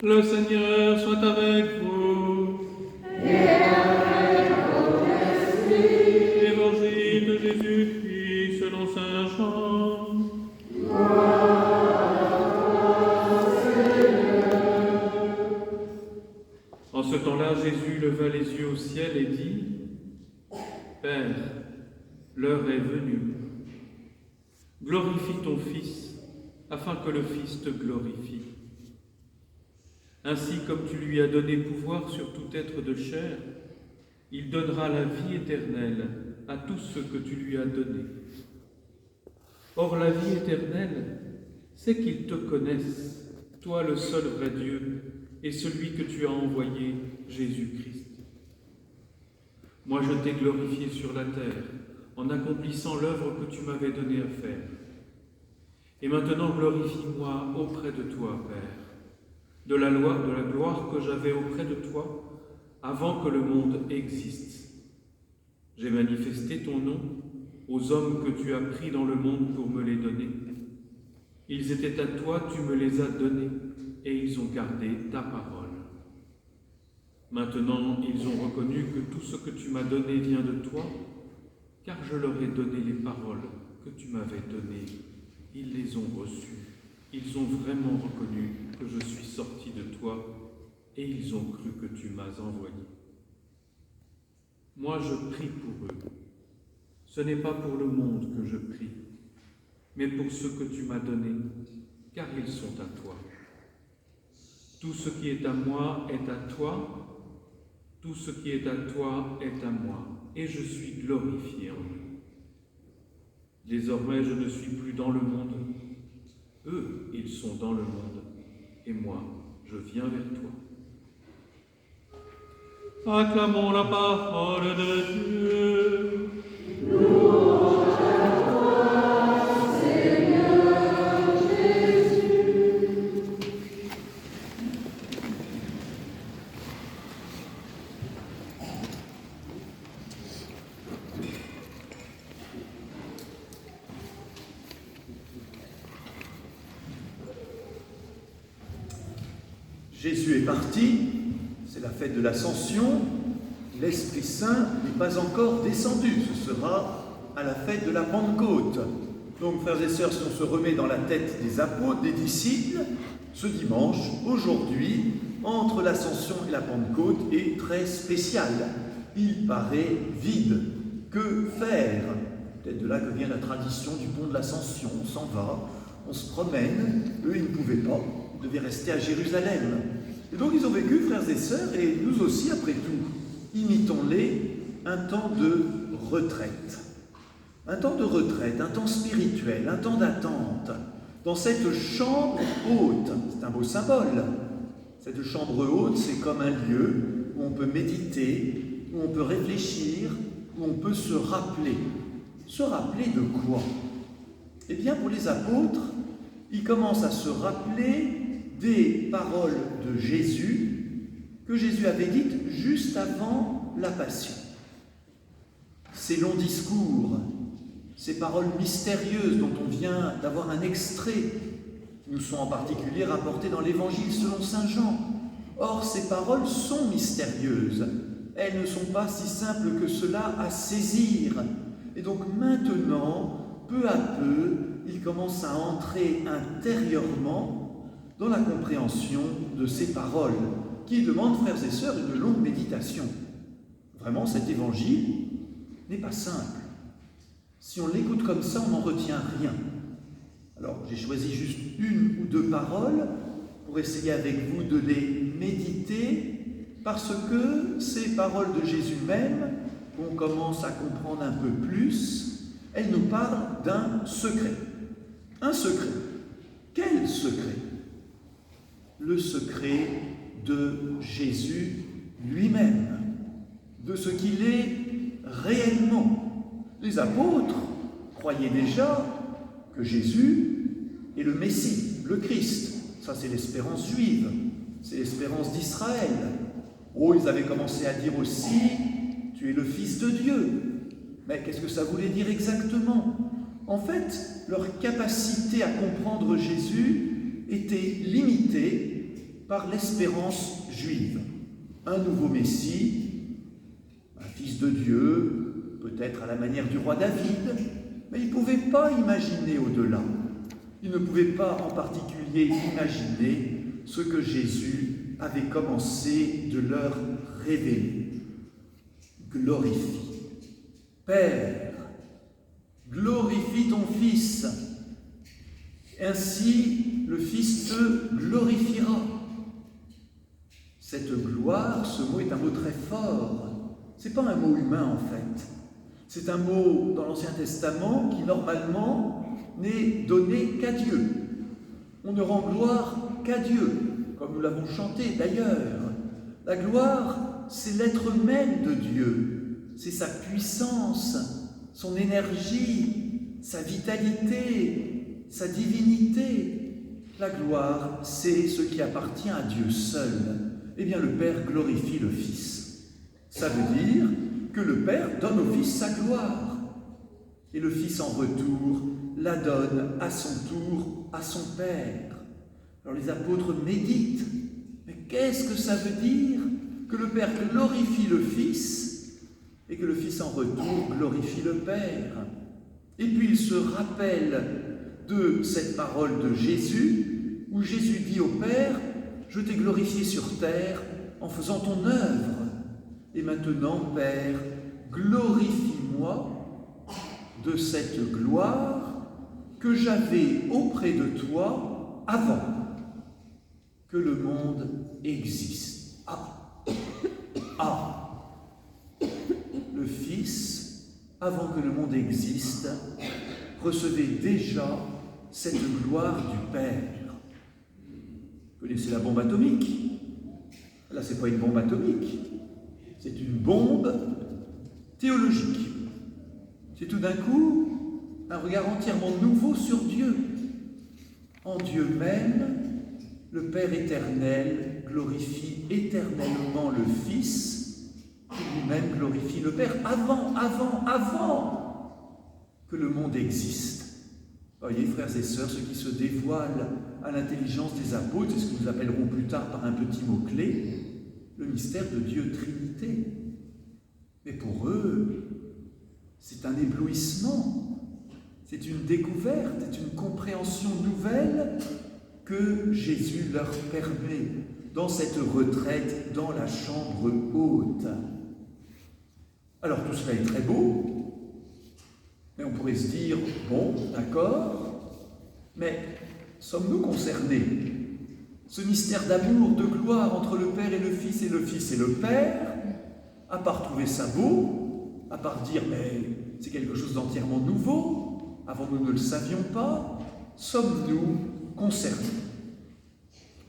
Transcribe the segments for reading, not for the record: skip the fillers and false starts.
Le Seigneur soit avec vous. Et avec ton esprit. Évangile de Jésus-Christ selon saint Jean. En ce temps-là, Jésus leva les yeux au ciel et dit : Père, l'heure est venue. Glorifie ton Fils, afin que le Fils te glorifie. Ainsi, comme tu lui as donné pouvoir sur tout être de chair, il donnera la vie éternelle à tous ceux que tu lui as donnés. Or, la vie éternelle, c'est qu'ils te connaissent, toi le seul vrai Dieu, et celui que tu as envoyé, Jésus-Christ. Moi, je t'ai glorifié sur la terre, en accomplissant l'œuvre que tu m'avais donnée à faire. Et maintenant, glorifie-moi auprès de toi, Père, de la gloire que j'avais auprès de toi avant que le monde existe. J'ai manifesté ton nom aux hommes que tu as pris dans le monde pour me les donner. Ils étaient à toi, tu me les as donnés, et ils ont gardé ta parole. Maintenant, ils ont reconnu que tout ce que tu m'as donné vient de toi, car je leur ai donné les paroles que tu m'avais données. Ils les ont reçues. Ils ont vraiment reconnu que je suis sorti de toi, et ils ont cru que tu m'as envoyé. Moi, je prie pour eux. Ce n'est pas pour le monde que je prie, mais pour ceux que tu m'as donnés, car ils sont à toi. Tout ce qui est à moi est à toi, tout ce qui est à toi est à moi, et je suis glorifié en eux. Désormais, je ne suis plus dans le monde. Eux, ils sont dans le monde, et moi, je viens vers toi. Acclamons la parole de Dieu. Louange à toi, Seigneur Jésus. Jésus est parti, c'est la fête de l'Ascension, l'Esprit Saint n'est pas encore descendu, ce sera à la fête de la Pentecôte. Donc, frères et sœurs, si on se remet dans la tête des apôtres, des disciples, ce dimanche, aujourd'hui, entre l'Ascension et la Pentecôte, est très spécial. Il paraît vide. Que faire? Peut-être de là que vient la tradition du pont de l'Ascension, on s'en va, on se promène, eux ils ne pouvaient pas, ils devaient rester à Jérusalem. Et donc ils ont vécu, frères et sœurs, et nous aussi après tout, imitons-les, un temps de retraite. Un temps de retraite, un temps spirituel, un temps d'attente, dans cette chambre haute. C'est un beau symbole. Cette chambre haute, c'est comme un lieu où on peut méditer, où on peut réfléchir, où on peut se rappeler. Se rappeler de quoi? Eh bien, pour les apôtres, ils commencent à se rappeler des paroles de Jésus que Jésus avait dites juste avant la Passion. Ces longs discours, ces paroles mystérieuses dont on vient d'avoir un extrait, nous sont en particulier rapportées dans l'Évangile selon saint Jean. Or, ces paroles sont mystérieuses. Elles ne sont pas si simples que cela à saisir. Et donc maintenant, peu à peu, il commence à entrer intérieurement dans la compréhension de ces paroles, qui demandent, frères et sœurs, une longue méditation. Vraiment, cet évangile n'est pas simple. Si on l'écoute comme ça, on n'en retient rien. Alors, j'ai choisi juste une ou deux paroles pour essayer avec vous de les méditer, parce que ces paroles de Jésus même, qu'on commence à comprendre un peu plus, elles nous parlent d'un secret. Un secret. Quel secret? Le secret de Jésus lui-même, de ce qu'il est réellement. Les apôtres croyaient déjà que Jésus est le Messie, le Christ. Ça, c'est l'espérance juive, c'est l'espérance d'Israël. Oh, ils avaient commencé à dire aussi « Tu es le Fils de Dieu ». Mais qu'est-ce que ça voulait dire exactement? En fait, leur capacité à comprendre Jésus était limitée par l'espérance juive. Un nouveau Messie, un fils de Dieu, peut-être à la manière du roi David, mais ils ne pouvaient pas imaginer au-delà. Ils ne pouvaient pas en particulier imaginer ce que Jésus avait commencé de leur révéler. Glorifie. Père, glorifie ton Fils. Ainsi, le Fils te glorifiera. Cette gloire, ce mot est un mot très fort. Ce n'est pas un mot humain en fait. C'est un mot dans l'Ancien Testament qui normalement n'est donné qu'à Dieu. On ne rend gloire qu'à Dieu, comme nous l'avons chanté d'ailleurs. La gloire, c'est l'être même de Dieu. C'est sa puissance, son énergie, sa vitalité, sa divinité. La gloire, c'est ce qui appartient à Dieu seul. Eh bien, le Père glorifie le Fils. Ça veut dire que le Père donne au Fils sa gloire. Et le Fils, en retour, la donne à son tour à son Père. Alors les apôtres méditent. Mais qu'est-ce que ça veut dire que le Père glorifie le Fils et que le Fils, en retour, glorifie le Père? Et puis ils se rappellent de cette parole de Jésus, où Jésus dit au Père: « Je t'ai glorifié sur terre en faisant ton œuvre. Et maintenant, Père, glorifie-moi de cette gloire que j'avais auprès de toi avant que le monde existe. » Le Fils, avant que le monde existe, recevait déjà cette gloire du Père. Vous connaissez la bombe atomique? Là, ce n'est pas une bombe atomique, c'est une bombe théologique. C'est tout d'un coup un regard entièrement nouveau sur Dieu. En Dieu même, le Père éternel glorifie éternellement le Fils, qui lui-même glorifie le Père avant que le monde existe. Voyez, frères et sœurs, ce qui se dévoile à l'intelligence des apôtres, c'est ce que nous appellerons plus tard par un petit mot-clé, le mystère de Dieu Trinité. Mais pour eux, c'est un éblouissement, c'est une découverte, c'est une compréhension nouvelle que Jésus leur permet dans cette retraite dans la chambre haute. Alors tout cela est très beau, mais on pourrait se dire, bon, d'accord, mais sommes-nous concernés? Ce mystère d'amour, de gloire entre le Père et le Fils et le Fils et le Père, à part trouver ça beau, à part dire, mais c'est quelque chose d'entièrement nouveau, avant nous ne le savions pas, sommes-nous concernés?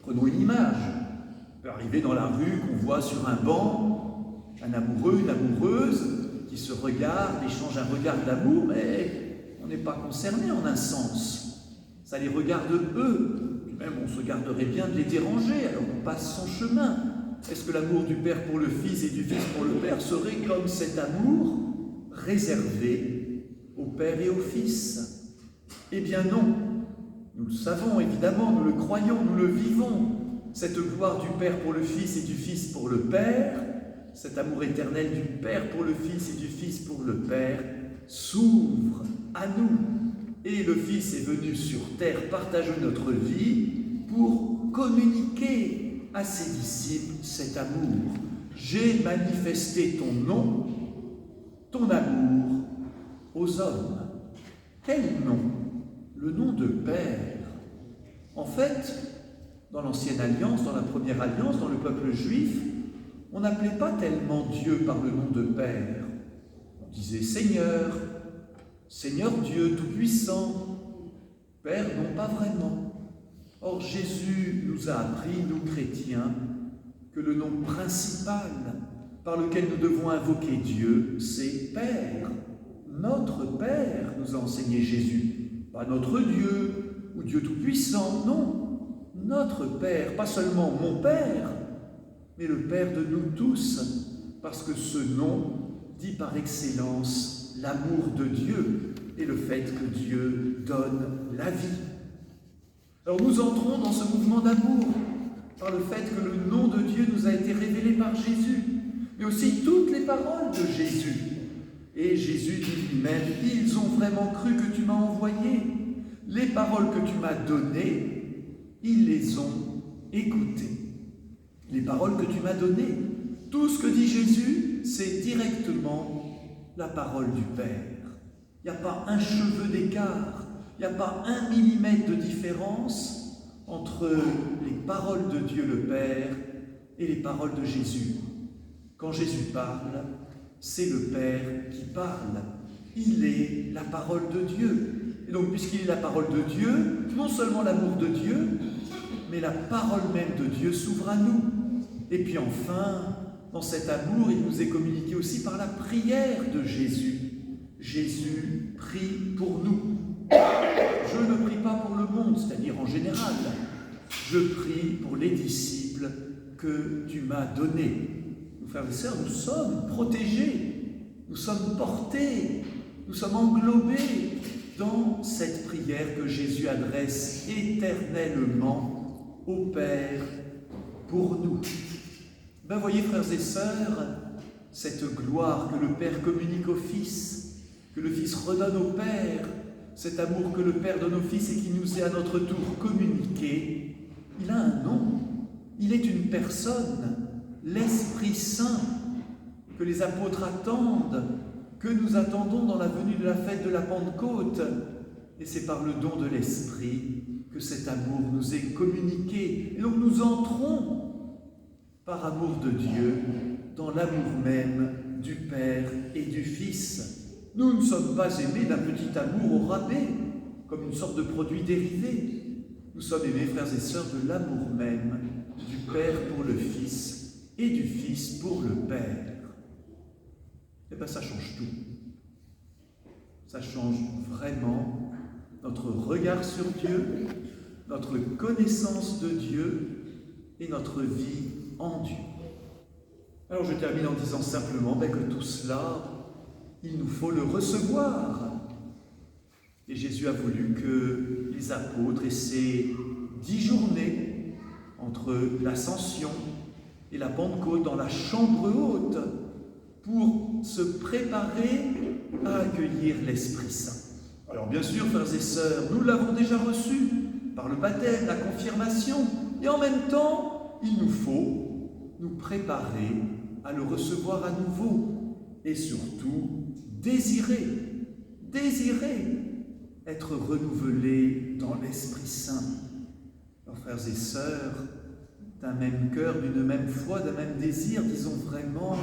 Prenons une image. On peut arriver dans la rue, qu'on voit sur un banc, un amoureux, une amoureuse, qui se regardent, échangent un regard d'amour, mais on n'est pas concerné en un sens. Ça les regarde eux. Puis même on se garderait bien de les déranger, alors on passe son chemin. Est-ce que l'amour du Père pour le Fils et du Fils pour le Père serait comme cet amour réservé au Père et au Fils? Eh bien non. Nous le savons évidemment, nous le croyons, nous le vivons. Cette gloire du Père pour le Fils et du Fils pour le Père, cet amour éternel du Père pour le Fils et du Fils pour le Père s'ouvre à nous. Et le Fils est venu sur terre partager notre vie pour communiquer à ses disciples cet amour. J'ai manifesté ton nom, ton amour aux hommes. Quel nom? Le nom de Père. En fait, dans l'Ancienne Alliance, dans la Première Alliance, dans le peuple juif, on n'appelait pas tellement Dieu par le nom de Père. On disait Seigneur, Seigneur Dieu Tout-Puissant. Père, non pas vraiment. Or, Jésus nous a appris, nous chrétiens, que le nom principal par lequel nous devons invoquer Dieu, c'est Père. Notre Père, nous a enseigné Jésus. Pas notre Dieu ou Dieu Tout-Puissant, non. Notre Père, pas seulement mon Père, mais le Père de nous tous, parce que ce nom dit par excellence l'amour de Dieu et le fait que Dieu donne la vie. Alors nous entrons dans ce mouvement d'amour par le fait que le nom de Dieu nous a été révélé par Jésus, mais aussi toutes les paroles de Jésus. Et Jésus dit lui-même, ils ont vraiment cru que tu m'as envoyé. Les paroles que tu m'as données, ils les ont écoutées. Les paroles que tu m'as données, tout ce que dit Jésus, c'est directement la parole du Père. Il n'y a pas un cheveu d'écart, il n'y a pas 1 millimètre de différence entre les paroles de Dieu le Père et les paroles de Jésus. Quand Jésus parle, c'est le Père qui parle. Il est la parole de Dieu. Et donc, puisqu'il est la parole de Dieu, non seulement l'amour de Dieu, mais la parole même de Dieu s'ouvre à nous. Et puis enfin, dans cet amour, il nous est communiqué aussi par la prière de Jésus. Jésus prie pour nous. Je ne prie pas pour le monde, c'est-à-dire en général. Je prie pour les disciples que tu m'as donnés. Nous, frères et sœurs, nous sommes protégés, nous sommes portés, nous sommes englobés dans cette prière que Jésus adresse éternellement au Père pour nous. Ben voyez, frères et sœurs, cette gloire que le Père communique au Fils, que le Fils redonne au Père, cet amour que le Père donne au Fils et qui nous est à notre tour communiqué, il a un nom, il est une personne, l'Esprit Saint, que les apôtres attendent, que nous attendons dans la venue de la fête de la Pentecôte. Et c'est par le don de l'Esprit que cet amour nous est communiqué. Et donc nous entrons, par amour de Dieu, dans l'amour même du Père et du Fils. Nous ne sommes pas aimés d'un petit amour au rabais, comme une sorte de produit dérivé. Nous sommes aimés, frères et sœurs, de l'amour même du Père pour le Fils et du Fils pour le Père. Eh bien, ça change tout. Ça change vraiment notre regard sur Dieu, notre connaissance de Dieu et notre vie en Dieu. Alors, je termine en disant simplement que tout cela, il nous faut le recevoir. Et Jésus a voulu que les apôtres aient ces 10 journées entre l'Ascension et la Pentecôte dans la chambre haute pour se préparer à accueillir l'Esprit Saint. Alors bien sûr, frères et sœurs, nous l'avons déjà reçu par le baptême, la confirmation, et en même temps, il nous faut nous préparer à le recevoir à nouveau et surtout désirer être renouvelé dans l'Esprit Saint. Alors, frères et sœurs, d'un même cœur, d'une même foi, d'un même désir, disons vraiment,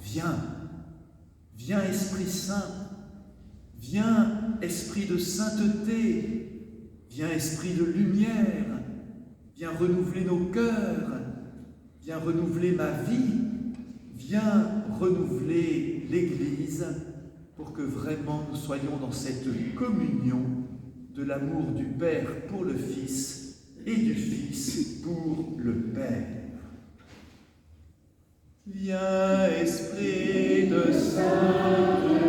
viens Esprit Saint, viens Esprit de sainteté, viens Esprit de lumière, viens renouveler nos cœurs, viens renouveler ma vie, viens renouveler l'Église pour que vraiment nous soyons dans cette communion de l'amour du Père pour le Fils et du Fils pour le Père. Viens, Esprit de sainteté,